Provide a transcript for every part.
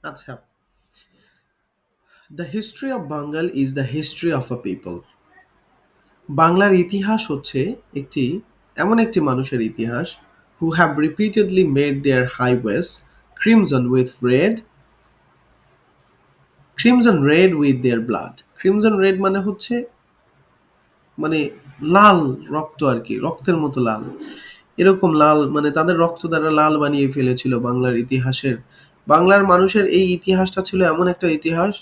আচ্ছা, the history of Bengal is the history of a people. বাংলার ইতিহাস হচ্ছে একটি এমন একটি মানুষের ইতিহাস who have repeatedly made their highways crimson with red, crimson red with their blood. Crimson red মানে হচ্ছে মানে লাল রক্ত আর কি, রক্তের মতো লাল। এরকম লাল মানে তাদের রক্ত দ্বারা লাল বানিয়ে ফেলেছিল বাংলার ইতিহাসের। বাংলার মানুষের এই ইতিহাসটা ছিল এমন একটা ইতিহাস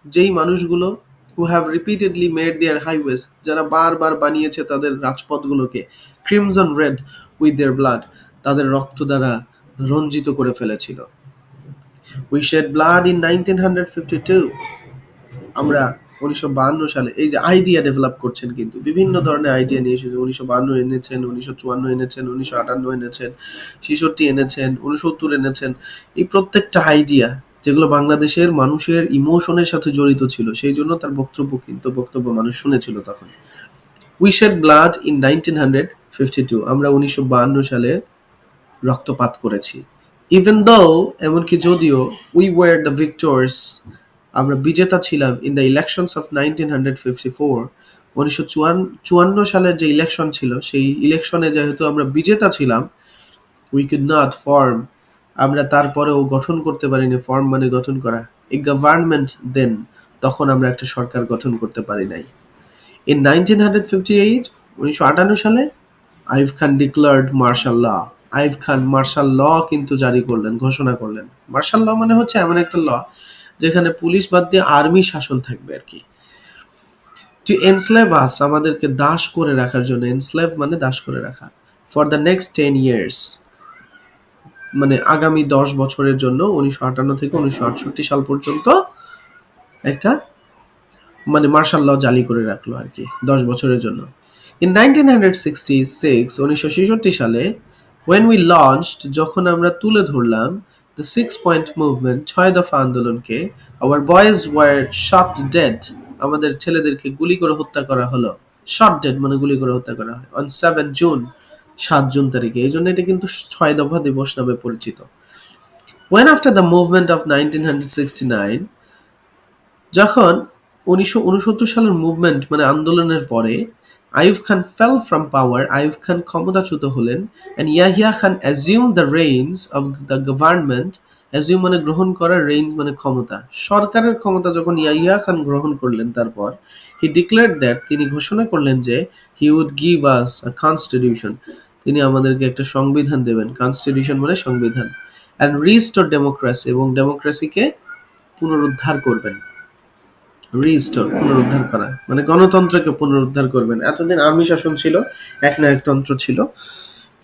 যেই মানুষগুলো who have repeatedly made their highways, যারা বারবার বানিয়েছে তাদের রাজপথগুলোকে crimson red with their blood, তাদের রক্ত দ্বারা রঞ্জিত করে ফেলেছিল। We shed blood in 1952। আমরা 1952 সালে এই যে আইডিয়া ডেভেলপ করছেন, কিন্তু বিভিন্ন ধরনের আইডিয়া নিয়ে এসেছে। 1952 এনেছেন, 1954 এনেছেন, 1958 এনেছেন, 66 এনেছেন, 69 এনেছেন। এই প্রত্যেকটা আইডিয়া যেগুলো বাংলাদেশের মানুষের ইমোশনের সাথে জড়িত ছিল, সেই জন্য তার বক্তব্য মানুষ শুনেছিল তখন। উই শেড ব্লাড ইন 1952, আমরা 1952 সালে রক্তপাত করেছি। ইভেন দো, এমনকি যদিও, উই ওয়ার দ্য ভিক্টরস, আমরা বিজেতা ছিলাম ইন দ্য ইলেকশনস অফ 1954, 1954 সালের যে ইলেকশন ছিল সেই ইলেকশনে যেহেতু আমরা বিজেতা ছিলাম, উই কুড নট ফর্ম, আমরা তারপরেও গঠন করতে পারিনি। ফর্ম মানে গঠন করা। এ গভর্নমেন্ট দেন, তখন আমরা একটা সরকার গঠন করতে পারি নাই। ইন 1958, 1958 সালে আইয়ুব খান ডিক্লার্ড মার্শাল ল। আইয়ুব খান মার্শাল ল কিন্তু জারি করলেন, ঘোষণা করলেন। মার্শাল ল মানে হচ্ছে এমন একটা ল যেখানে পুলিশ বাদ দিয়ে আর্মি শাসন থাকবে আর কি। টু এনস্লেভ আস, আমাদেরকে দাস করে রাখার জন্য। এনস্লেভ মানে দাস করে রাখা। ফর দ্য নেক্সট 10 ইয়ার্স, মানে আগামী 10 বছরের জন্য, 1958 থেকে 1968 সাল পর্যন্ত একটা মানে মার্শাল ল জারি করে রাখলো আর কি 10 বছরের জন্য। ইন 1966, 1966 সালে, when we launched, যখন আমরা তুলে ধরলাম the 6 point movement, 6 দফা আন্দোলনকে, our boys were shot dead, আমাদের ছেলেদেরকে গুলি করে হত্যা করা হলো। shot dead মানে গুলি করে হত্যা করা হয় on 7 জুন, 7 জুন তারিখে। এই জন্য এটা কিন্তু 6 দফা দিবস নামে পরিচিত। when after the movement of 1969, যখন 1969 সালের মুভমেন্ট মানে আন্দোলনের পরে আইয়ুব খান ফেল ফ্রম পাওয়ার, আইয়ুব খান ক্ষমতাচ্যুত হলেন, and Yahya Khan assume the rains of the government. Assume মানে গ্রহণ করা, রেইনস মানে ক্ষমতা। সরকারের ক্ষমতা যখন ইয়াহিয়া খান গ্রহণ করলেন, তারপর হি ডিক্লেয়ার্ড দ্যাট, তিনি ঘোষণা করলেন যে he would give us a constitution, তিনি আমাদেরকে একটা সংবিধান দেবেন। কনস্টিটিউশন মানে সংবিধান। অ্যান্ড রিস্টোর ডেমোক্রেসি, এবং ডেমোক্রেসিকে পুনরুদ্ধার করবেন। রিস্টোর পুনরুদ্ধার করা মানে গণতন্ত্রকে পুনরুদ্ধার করবেন। এতদিন আর্মি শাসন ছিল, একনায়কতন্ত্র ছিল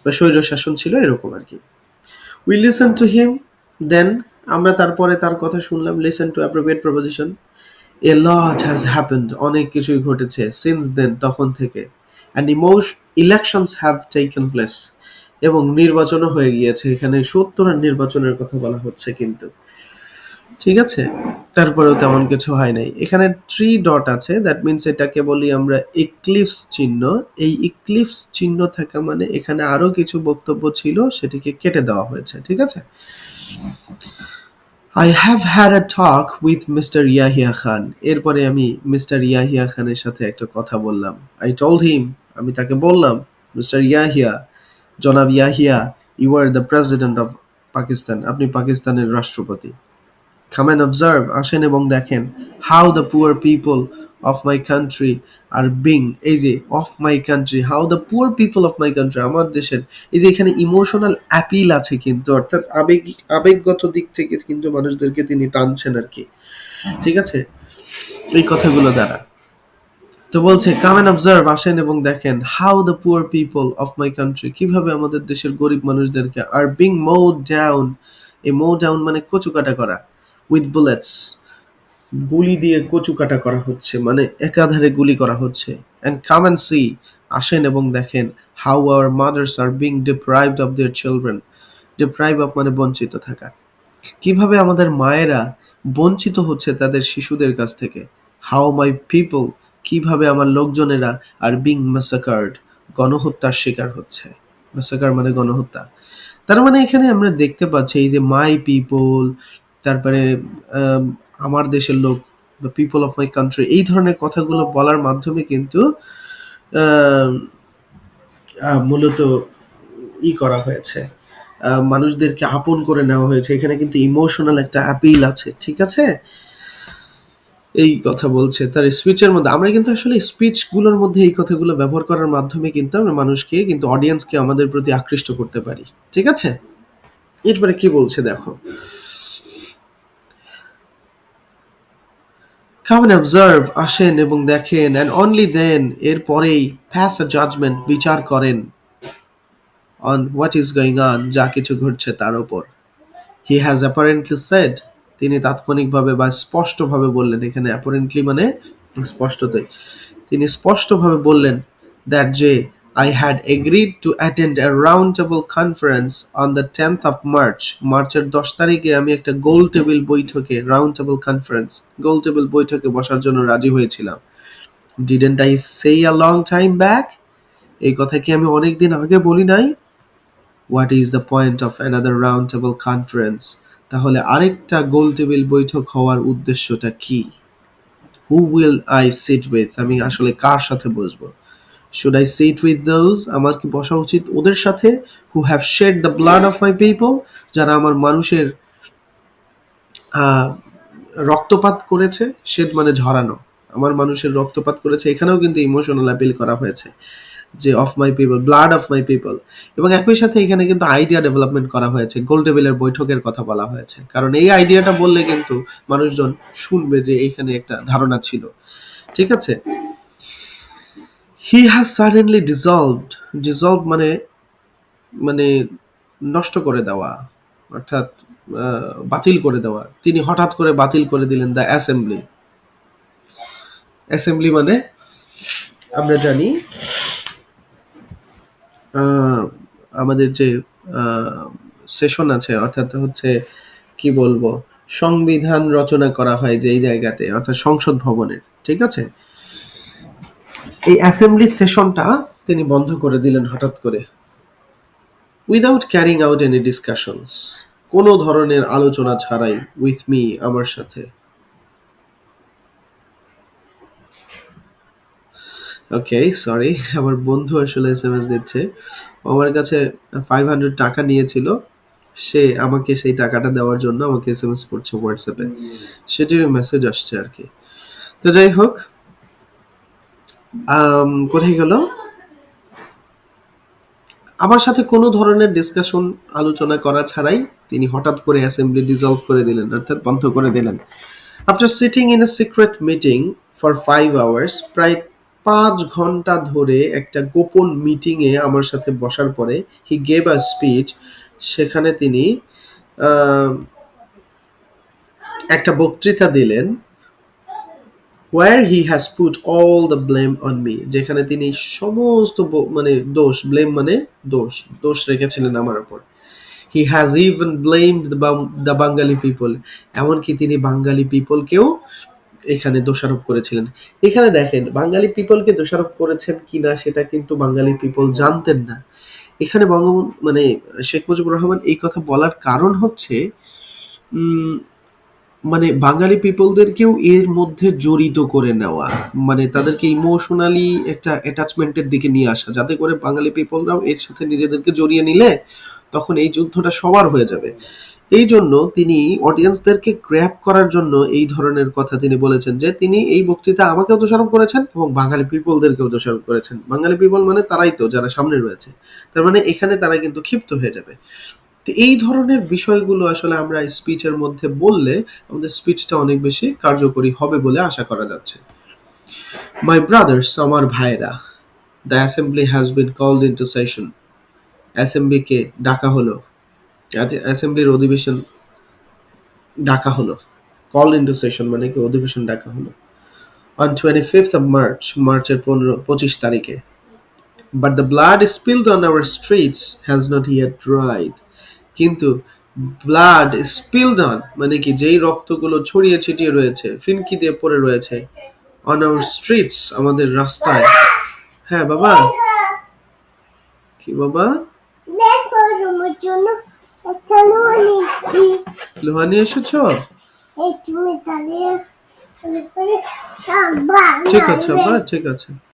বা স্বৈর শাসন ছিল, এরকম আর কি। উই লিসেন টু হিম দেন, আমরা তারপরে তার কথা শুনলাম। Listen to appropriate proposition. A lot has happened, অনেক কিছুই ঘটেছে সিন্স দেন, তখন থেকে। And elections have taken place, এবং নির্বাচনও হয়ে গিয়েছে। এখানে 70 নির্বাচনের কথা বলা হচ্ছে কিন্তু, ঠিক আছে। তারপরেও তেমন কিছু হয় নাই। এখানে 3 ডট আছে, দ্যাট মিনস এটাকে বলি আমরা ইক্লিপস চিহ্ন। এই ইক্লিপস চিহ্ন থাকা মানে এখানে আরো কিছু বক্তব্য ছিল, সেটিকে কেটে দেওয়া হয়েছে, ঠিক আছে। I have had a talk with mister Yahya Khan, এরপরে আমি মিস্টার ইয়াহিয়া খানের সাথে একটা কথা বললাম। আই টোল্ড হিম, আমি তাকে বললাম, মিস্টার ইয়াহিয়া, জনাব Yahya, you are the president of Pakistan, আপনি পাকিস্তানের রাষ্ট্রপতি। Come and observe, আসেন এবং দেখেন, how the poor people of my country are being, এই যে of my country, how the poor people of my country, আমার দেশের, এই যে এখানে ইমোশনাল অ্যাপিল আছে কিন্তু, অর্থাৎ আবেগগত দিক থেকে কিন্তু মানুষদেরকে তিনি টানছেন আর কি, ঠিক আছে, এই কথাগুলো দ্বারা। তো বলছে কাম এন্ড অবজার্ভ, আসেন এবং দেখেন, how the poor people of my country, কিভাবে আমাদের দেশের গরিব মানুষদেরকে আর বিং মোড ডাউন, এই মো ডাউন মানে কচুকাটা করা, উইথ বুলেটস, গুলি দিয়ে কচুকাটা করা হচ্ছে, মানে একাধারে গুলি করা হচ্ছে। অ্যান্ড কাম অ্যান্ড সি, আসেন এবং দেখেন, how hour mother's are being deprived of their children, deprive of মানে বঞ্চিত থাকা, কিভাবে আমাদের মায়েরা বঞ্চিত হচ্ছে তাদের শিশুদের কাছ থেকে। হাউ মাই পিপল, কিভাবে আমার লোকজনেরা আর বিং ম্যাসাকার্ড, গণহত্যার শিকার হচ্ছে। ম্যাসাকার মানে গণহত্যা। তার মানে এখানে আমরা দেখতে পাচ্ছি এই যে মাই পিপল, তারপরে আম, আমার দেশের লোক, the people of my country, এই ধরনের কথাগুলো বলার মাধ্যমে কিন্তু আম, মূলত করা হয়েছে, মানুষদেরকে আপন করে নেওয়া হয়েছে। এখানে কিন্তু ইমোশনাল একটা অ্যাপিল আছে, ঠিক আছে? এই কথা বলছে তার স্পিচের মধ্যে। আমরা কিন্তু আসলে স্পিচ গুলোর মধ্যে এই কথাগুলো ব্যবহার করার মাধ্যমে কিন্তু আমরা মানুষকে কিন্তু অডিয়েন্সকে আমাদের প্রতি আকৃষ্ট করতে পারি, ঠিক আছে? এরপরে কি বলছে দেখো, কাম অ্যান্ড অবজার্ভ, আসেন এবং দেখেন, অ্যান্ড অনলি দেন, এরপরেই প্যাস আ জাজমেন্ট, বিচার করেন, on what is going on, যা কিছু ঘটছে তার উপর। হি হ্যাজ অ্যাপারেন্টলি সেড, তিনি তাৎক্ষণিকভাবে বা স্পষ্টভাবে বললেন, এখানে অ্যাপারেন্টলি মানে স্পষ্টতই, তিনি স্পষ্টভাবে বললেন, দ্যাট যে I had agreed to attend a roundtable conference on the 10th of March. মার্চের 10 তারিখে আমি একটা গোল টেবিল বৈঠকে, রাউন্ড টেবিল কনফারেন্স, গোল টেবিল বৈঠকে বসার জন্য রাজি হয়েছিলাম। Didn't I say a long time back? এই কথা কি আমি অনেক দিন আগে বলি নাই? What is the point of another round table conference? তাহলে আরেকটা গোল টেবিল বৈঠক হওয়ার উদ্দেশ্যটা কি? Who will I sit with? আমি আসলে কার সাথে বসবো? Should I sit with those? আমার কি বসা উচিত ওদের সাথে? Who have shed the blood of my people? যারা আমার মানুষের আহ, রক্তপাত করেছে। shed মানে ঝরানো, আমার মানুষের রক্তপাত করেছে। এখানেও কিন্তু ইমোশনাল অ্যাপিল করা হয়েছে যে of my people, blood of my people. এবং একই সাথে এখানে কিন্তু আইডিয়া ডেভেলপমেন্ট করা হয়েছে, গোল টেবিলের বৈঠকের কথা বলা হয়েছে, কারণ এই আইডিয়াটা বললে কিন্তু মানুষজন শুনবে যে এইখানে একটা ধারণা ছিল, ঠিক আছে? He has suddenly dissolved, dissolve মানে মানে নষ্ট করে দেওয়া, অর্থাৎ বাতিল করে দেওয়া। তিনি হঠাৎ করে বাতিল করে দিলেন দ্য অ্যাসেম্বলি। অ্যাসেম্বলি মানে আমরা জানি আহ, আমাদের যে সেশন আছে, অর্থাৎ হচ্ছে কি বলবো, সংবিধান রচনা করা হয় যেই জায়গাতে, অর্থাৎ সংসদ ভবনের, ঠিক আছে? এই অ্যাসেম্বলি সেশনটা তিনি বন্ধ করে দিলেন হঠাৎ করে, without carrying out any discussions, কোনো ধরনের আলোচনা ছাড়াই, উইথ মি, আমার সাথে। ওকে, সরি, আমার বন্ধু আসলে এসএমএস দিচ্ছে। ও আমার কাছে 500 টাকা নিয়েছিল, সে আমাকে সেই টাকাটা দেওয়ার জন্য আমাকে এসএমএস করছে হোয়াটসঅ্যাপে, সেটির মেসেজ আসছে আর কি। তো যাই হোক, কোথায় গেল? আমার সাথে কোনো ধরনের ডিসকাশন, আলোচনা করা ছাড়াই তিনি হঠাৎ করে অ্যাসেম্বলি ডিসলভ করে দিলেন, অর্থাৎ বন্ধ করে দিলেন। After sitting in a secret meeting for 5 hours, প্রায় 5 ঘন্টা ধরে একটা গোপন মিটিংয়ে আমার সাথে বসার পরে, হি গেভ আ স্পিচ, সেখানে তিনি আহ, একটা বক্তৃতা দিলেন, where he has put all the blame on me, যেখানে তিনি সমস্ত মানে দোষ, ব্লেম মানে দোষ, দোষ রেখেছিলেন আমার উপর। He has even blamed the Bengali people, এমনকি তিনি বাঙালি পিপলকেও এখানে দোষারোপ করেছিলেন। এখানে দেখেন, বাঙালি পিপলকে দোষারোপ করেছেন কিনা সেটা কিন্তু বাঙালি পিপল জানতেন না। এখানে বঙ্গবন্ধু মানে শেখ মুজিবুর রহমান এই কথা বলার কারণ হচ্ছে উম, মানে বাঙালি পিপলদেরকেও এর মধ্যে জড়িত করে নেওয়া, মানে তাদেরকে ইমোশনালি একটা অ্যাটাচমেন্টের দিকে নিয়ে আসা, যাতে করে বাঙালি পিপলরাও এর সাথে নিজেদেরকে জড়িয়ে নিলে তখন এই যুদ্ধটা সবার হয়ে যাবে। এই জন্য তিনি অডিয়েন্সদেরকে গ্র্যাব করার জন্য এই ধরনের কথা তিনি বলেছেন, যে তিনি এই বক্তৃতা আমাকেও দোষারোপ করেছেন এবং বাঙালি পিপলদেরকেও দোষারোপ করেছেন। বাঙালি পিপল মানে তারাই তো যারা সামনে রয়েছে, তার মানে এখানে তারা কিন্তু ক্ষিপ্ত হয়ে যাবে। তো এই ধরনের বিষয়গুলো আসলে আমরা স্পিচের মধ্যে বললে আমাদের স্পিচটা অনেক বেশি কার্যকরী হবে বলে আশা করা যাচ্ছে। মাই ব্রাদার্স, আমার ভাইরা, the assembly has been called into session, অ্যাসেম্বলিকে ডাকা হলো, অ্যাসেম্বলির অধিবেশন ডাকা হলো। কল ইনটু সেশন মানে কি, অধিবেশন ডাকা হলো। অন 25th of March, মার্চের 25 তারিখে। But the blood spilled on our streets has not yet dried, কিন্তু ব্লাড স্পিলড অন মানে কি, যেই রক্তগুলো ছড়িয়ে ছিটিয়ে রয়েছে, ফিনকি দিয়ে পড়ে রয়েছে, অন আওয়ার স্ট্রিটস, আমাদের রাস্তায়। হ্যাঁ বাবা, কি বাবা? দেখো রুমের জন্য একটা লোহা নিচ্ছি। লোহা নিয়ে এসেছো? এই তুমি তাহলে করে বাবা ঠিক আছে, আব্বা, ঠিক আছে।